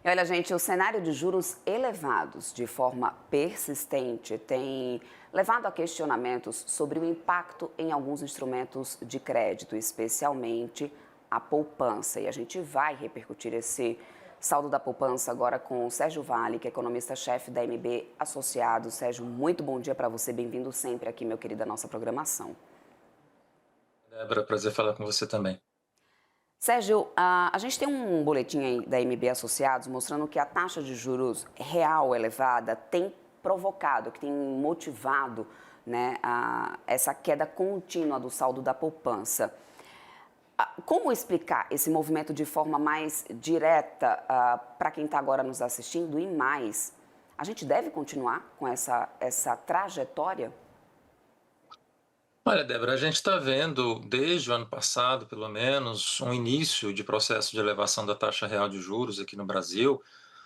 E olha, gente, o cenário de juros elevados de forma persistente tem levado a questionamentos sobre o impacto em alguns instrumentos de crédito, especialmente a poupança. E a gente vai repercutir esse saldo da poupança agora com o Sérgio Vale, que é economista-chefe da MB Associados. Sérgio, muito bom dia para você. Bem-vindo sempre aqui, meu querido, à nossa programação. Débora, prazer falar com você também. Sérgio, a gente tem um boletim aí da MB Associados mostrando que a taxa de juros real elevada tem provocado, que tem motivado, né, essa queda contínua do saldo da poupança. Como explicar esse movimento de forma mais direta para quem está agora nos assistindo e mais? A gente deve continuar com essa trajetória? Olha, Débora, a gente está vendo desde o ano passado, pelo menos, um início de processo de elevação da taxa real de juros aqui no Brasil,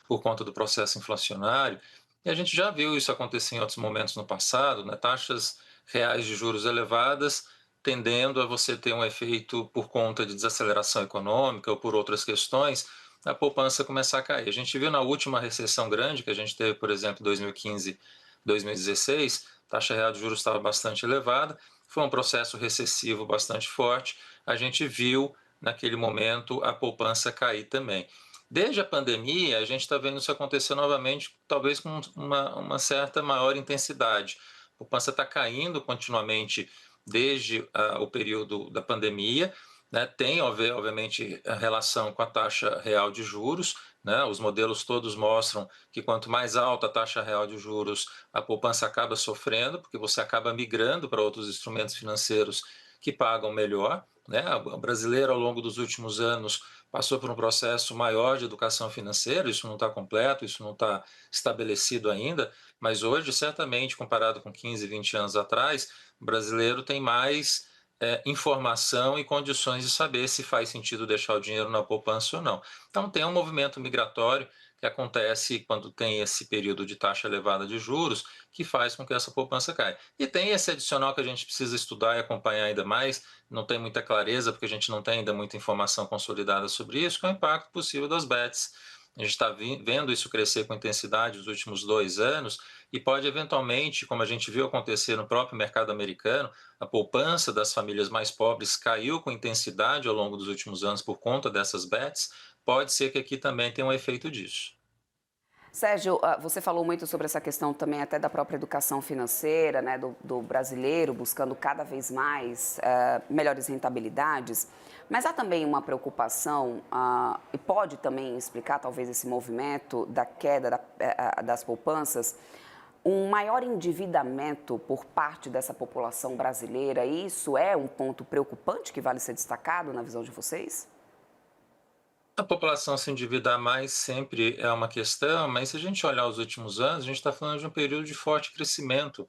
por conta do processo inflacionário. E a gente já viu isso acontecer em outros momentos no passado, né? Taxas reais de juros elevadas, tendendo a você ter um efeito por conta de desaceleração econômica ou por outras questões, a poupança começar a cair. A gente viu na última recessão grande que a gente teve, por exemplo, 2015, 2016, a taxa real de juros estava bastante elevada, foi um processo recessivo bastante forte, a gente viu naquele momento a poupança cair também. Desde a pandemia, a gente está vendo isso acontecer novamente, talvez com uma certa maior intensidade. A poupança está caindo continuamente desde o período da pandemia, né? Tem, obviamente, a relação com a taxa real de juros, né? Os modelos todos mostram que quanto mais alta a taxa real de juros, a poupança acaba sofrendo, porque você acaba migrando para outros instrumentos financeiros que pagam melhor, né? O brasileiro, ao longo dos últimos anos, passou por um processo maior de educação financeira, isso não está completo, isso não está estabelecido ainda, mas hoje, certamente, comparado com 15, 20 anos atrás, o brasileiro tem mais informação e condições de saber se faz sentido deixar o dinheiro na poupança ou não. Então, tem um movimento migratório que acontece quando tem esse período de taxa elevada de juros, que faz com que essa poupança caia. E tem esse adicional que a gente precisa estudar e acompanhar ainda mais, não tem muita clareza, porque a gente não tem ainda muita informação consolidada sobre isso, que é o impacto possível das bets. A gente está vendo isso crescer com intensidade nos últimos 2 anos e pode eventualmente, como a gente viu acontecer no próprio mercado americano, a poupança das famílias mais pobres caiu com intensidade ao longo dos últimos anos por conta dessas bets. Pode ser que aqui também tenha um efeito disso. Sérgio, você falou muito sobre essa questão também até da própria educação financeira, né, do brasileiro buscando cada vez mais melhores rentabilidades, mas há também uma preocupação, e pode também explicar talvez esse movimento da queda das poupanças, um maior endividamento por parte dessa população brasileira, e isso é um ponto preocupante que vale ser destacado na visão de vocês? A população se endividar mais sempre é uma questão, mas se a gente olhar os últimos anos, a gente está falando de um período de forte crescimento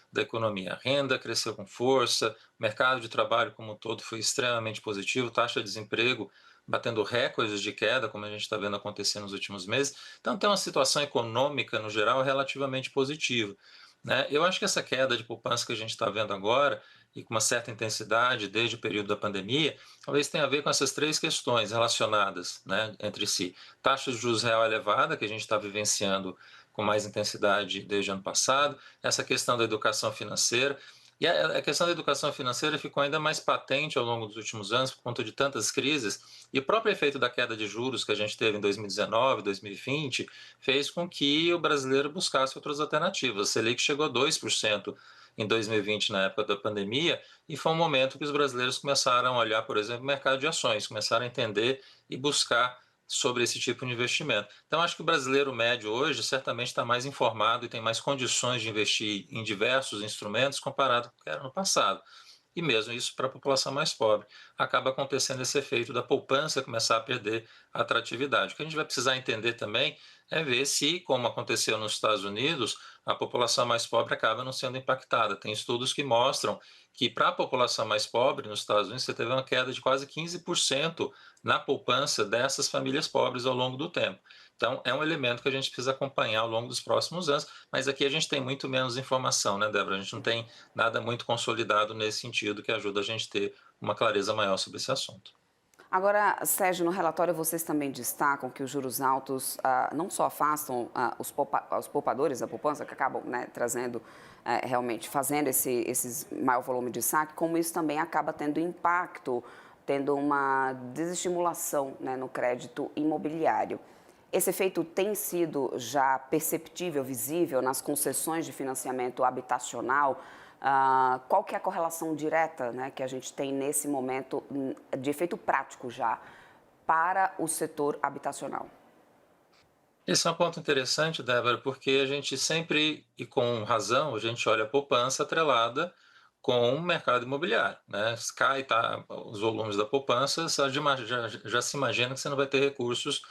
da economia. A renda cresceu com força, o mercado de trabalho como um todo foi extremamente positivo, taxa de desemprego batendo recordes de queda, como a gente está vendo acontecer nos últimos meses. Então, tem uma situação econômica, no geral, relativamente positiva, né? Eu acho que essa queda de poupança que a gente está vendo agora, e com uma certa intensidade desde o período da pandemia, talvez tenha a ver com essas três questões relacionadas, né, entre si. Taxa de juros real elevada, que a gente está vivenciando com mais intensidade desde o ano passado, essa questão da educação financeira. E a questão da educação financeira ficou ainda mais patente ao longo dos últimos anos por conta de tantas crises, e o próprio efeito da queda de juros que a gente teve em 2019, 2020, fez com que o brasileiro buscasse outras alternativas. A Selic chegou a 2% em 2020, na época da pandemia, e foi um momento que os brasileiros começaram a olhar, por exemplo, o mercado de ações, começaram a entender e buscar sobre esse tipo de investimento. Então, acho que o brasileiro médio hoje certamente está mais informado e tem mais condições de investir em diversos instrumentos comparado com o que era no passado. E mesmo isso para a população mais pobre. Acaba acontecendo esse efeito da poupança começar a perder a atratividade. O que a gente vai precisar entender também é ver se, como aconteceu nos Estados Unidos, a população mais pobre acaba não sendo impactada. Tem estudos que mostram que para a população mais pobre nos Estados Unidos você teve uma queda de quase 15% na poupança dessas famílias pobres ao longo do tempo. Então, é um elemento que a gente precisa acompanhar ao longo dos próximos anos, mas aqui a gente tem muito menos informação, né, Débora? A gente não tem nada muito consolidado nesse sentido que ajuda a gente a ter uma clareza maior sobre esse assunto. Agora, Sérgio, no relatório vocês também destacam que os juros altos não só afastam os poupadores da poupança, que acabam, né, trazendo, realmente, fazendo esse maior volume de saque, como isso também acaba tendo impacto, tendo uma desestimulação, né, no crédito imobiliário. Esse efeito tem sido já perceptível, visível nas concessões de financiamento habitacional. Qual que é a correlação direta, né, que a gente tem nesse momento de efeito prático já para o setor habitacional? Esse é um ponto interessante, Débora, porque a gente sempre, e com razão, a gente olha a poupança atrelada com o mercado imobiliário, né? Se cai os volumes da poupança, você já se imagina que você não vai ter recursos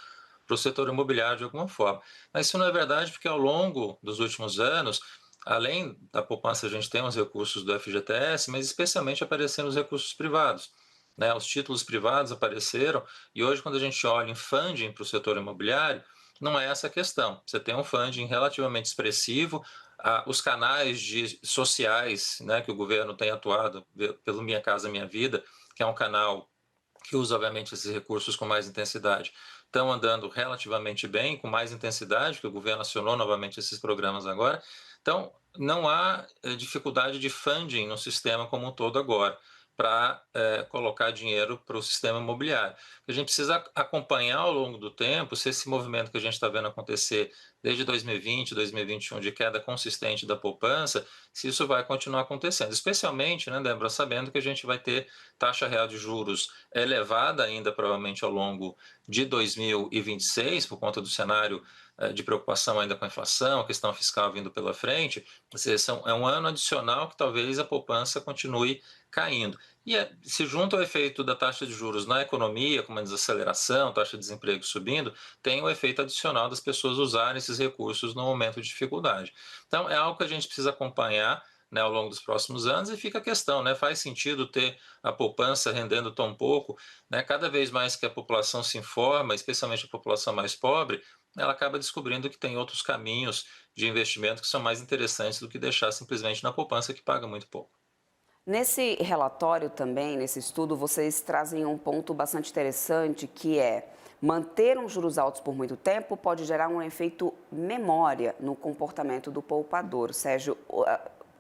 para o setor imobiliário de alguma forma. Mas isso não é verdade, porque ao longo dos últimos anos, além da poupança, a gente tem os recursos do FGTS, mas especialmente apareceram os recursos privados. Né? Os títulos privados apareceram, e hoje, quando a gente olha em funding para o setor imobiliário, não é essa a questão. Você tem um funding relativamente expressivo, os canais sociais, né, que o governo tem atuado pelo Minha Casa Minha Vida, que é um canal que usa, obviamente, esses recursos com mais intensidade, estão andando relativamente bem, com mais intensidade, que o governo acionou novamente esses programas agora. Então, não há dificuldade de funding no sistema como um todo agora, para colocar dinheiro para o sistema imobiliário. A gente precisa acompanhar ao longo do tempo se esse movimento que a gente está vendo acontecer desde 2020, 2021, de queda consistente da poupança, se isso vai continuar acontecendo. Especialmente, né, Débora, sabendo que a gente vai ter taxa real de juros elevada ainda, provavelmente, ao longo de 2026, por conta do cenário de preocupação ainda com a inflação, a questão fiscal vindo pela frente. Ou seja, é um ano adicional que talvez a poupança continue caindo. E se junta ao efeito da taxa de juros na economia, com uma desaceleração, taxa de desemprego subindo, tem o efeito adicional das pessoas usarem esses recursos no momento de dificuldade. Então, é algo que a gente precisa acompanhar, né, ao longo dos próximos anos, e fica a questão, né, faz sentido ter a poupança rendendo tão pouco, né, cada vez mais que a população se informa, especialmente a população mais pobre, ela acaba descobrindo que tem outros caminhos de investimento que são mais interessantes do que deixar simplesmente na poupança que paga muito pouco. Nesse relatório também, nesse estudo, vocês trazem um ponto bastante interessante, que é manter os juros altos por muito tempo pode gerar um efeito memória no comportamento do poupador. Sérgio,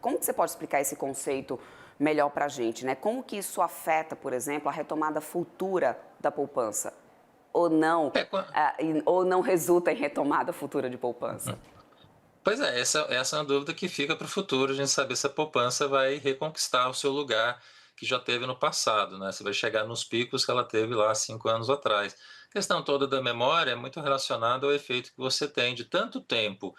como que você pode explicar esse conceito melhor para a gente, né? Como que isso afeta, por exemplo, a retomada futura da poupança? É, qua- Ou não resulta em retomada futura de poupança? Pois é, essa é uma dúvida que fica para o futuro, a gente saber se a poupança vai reconquistar o seu lugar que já teve no passado, né? Se vai chegar nos picos que ela teve lá 5 anos atrás. A questão toda da memória é muito relacionada ao efeito que você tem de tanto tempo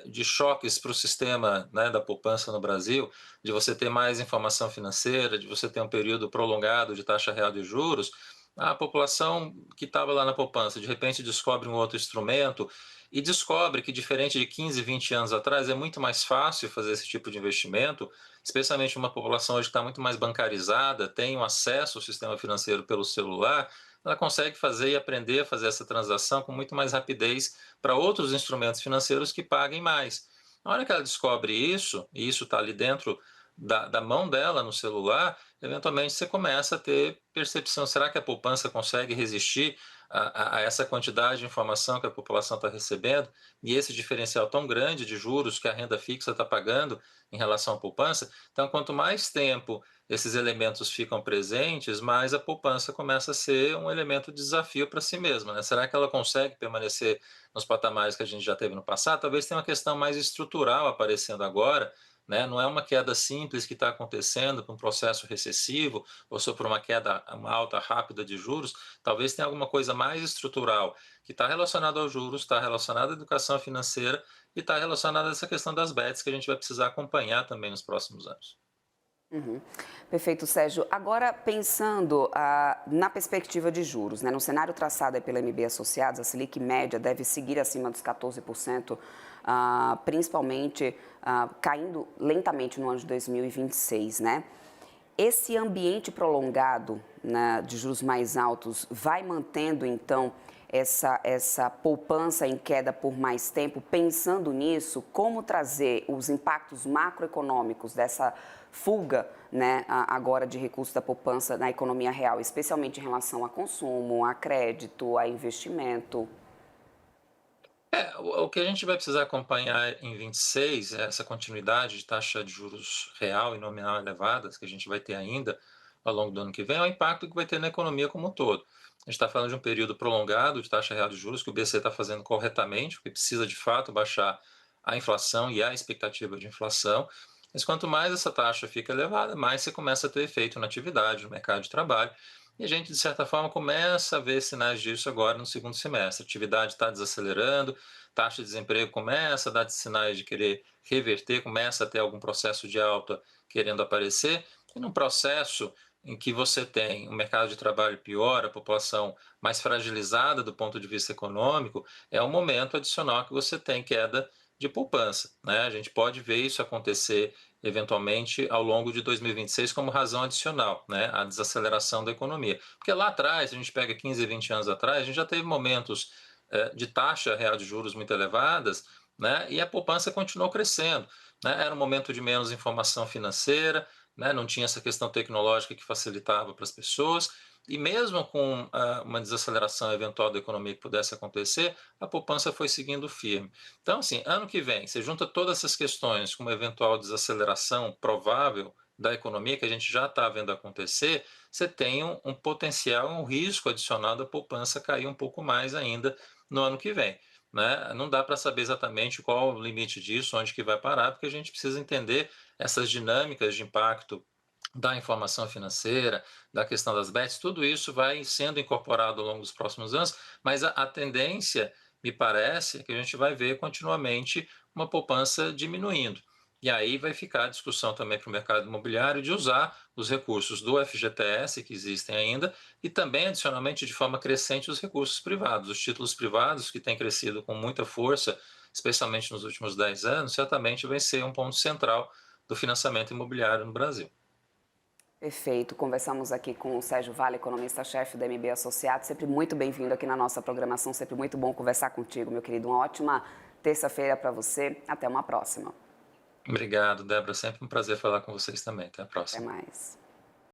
de choques para o sistema, né, da poupança no Brasil, de você ter mais informação financeira, de você ter um período prolongado de taxa real de juros. A população que estava lá na poupança, de repente descobre um outro instrumento e descobre que, diferente de 15, 20 anos atrás, é muito mais fácil fazer esse tipo de investimento, especialmente uma população hoje que está muito mais bancarizada, tem um acesso ao sistema financeiro pelo celular, ela consegue fazer e aprender a fazer essa transação com muito mais rapidez para outros instrumentos financeiros que paguem mais. Na hora que ela descobre isso, e isso está ali dentro da mão dela no celular, eventualmente você começa a ter percepção: será que a poupança consegue resistir a essa quantidade de informação que a população está recebendo e esse diferencial tão grande de juros que a renda fixa está pagando em relação à poupança? Então, quanto mais tempo esses elementos ficam presentes, mais a poupança começa a ser um elemento de desafio para si mesma, né? Será que ela consegue permanecer nos patamares que a gente já teve no passado? Talvez tenha uma questão mais estrutural aparecendo agora, né? Não é uma queda simples que está acontecendo por um processo recessivo ou só por uma alta rápida de juros. Talvez tenha alguma coisa mais estrutural que está relacionada aos juros, está relacionada à educação financeira e está relacionada a essa questão das bets que a gente vai precisar acompanhar também nos próximos anos. Uhum. Perfeito, Sérgio. Agora, pensando na perspectiva de juros, né, no cenário traçado aí pela MB Associados, a Selic média deve seguir acima dos 14%, principalmente caindo lentamente no ano de 2026, né? Esse ambiente prolongado, né, de juros mais altos vai mantendo, então, essa poupança em queda por mais tempo, pensando nisso, como trazer os impactos macroeconômicos dessa fuga, né, agora de recursos da poupança na economia real, especialmente em relação a consumo, a crédito, a investimento? O que a gente vai precisar acompanhar em 26 é essa continuidade de taxa de juros real e nominal elevadas que a gente vai ter ainda ao longo do ano que vem, é o impacto que vai ter na economia como um todo. A gente está falando de um período prolongado de taxa real de juros que o BC está fazendo corretamente, porque precisa de fato baixar a inflação e a expectativa de inflação. Mas quanto mais essa taxa fica elevada, mais você começa a ter efeito na atividade, no mercado de trabalho. E a gente, de certa forma, começa a ver sinais disso agora no segundo semestre. A atividade está desacelerando, taxa de desemprego começa a dar sinais de querer reverter, começa a ter algum processo de alta querendo aparecer, e num processo em que você tem um mercado de trabalho pior, a população mais fragilizada do ponto de vista econômico, é um momento adicional que você tem queda de poupança, né? A gente pode ver isso acontecer eventualmente ao longo de 2026 como razão adicional, né, a desaceleração da economia. Porque lá atrás, a gente pega 15, 20 anos atrás, a gente já teve momentos de taxa real de juros muito elevadas, né, e a poupança continuou crescendo. Né? Era um momento de menos informação financeira, né, não tinha essa questão tecnológica que facilitava para as pessoas, e mesmo com uma desaceleração eventual da economia que pudesse acontecer, a poupança foi seguindo firme. Então, assim, ano que vem, você junta todas essas questões com uma eventual desaceleração provável da economia, que a gente já está vendo acontecer, você tem um potencial, um risco adicional da poupança cair um pouco mais ainda no ano que vem. Né? Não dá para saber exatamente qual o limite disso, onde que vai parar, porque a gente precisa entender essas dinâmicas de impacto da informação financeira, da questão das bets, tudo isso vai sendo incorporado ao longo dos próximos anos, mas a tendência, me parece, é que a gente vai ver continuamente uma poupança diminuindo. E aí vai ficar a discussão também para o mercado imobiliário de usar os recursos do FGTS, que existem ainda, e também, adicionalmente, de forma crescente, os recursos privados. Os títulos privados, que têm crescido com muita força, especialmente nos últimos 10 anos, certamente vai ser um ponto central do financiamento imobiliário no Brasil. Perfeito. Conversamos aqui com o Sérgio Vale, economista-chefe da MB Associados. Sempre muito bem-vindo aqui na nossa programação. Sempre muito bom conversar contigo, meu querido. Uma ótima terça-feira para você. Até uma próxima. Obrigado, Débora. Sempre um prazer falar com vocês também. Até a Até próxima. mais.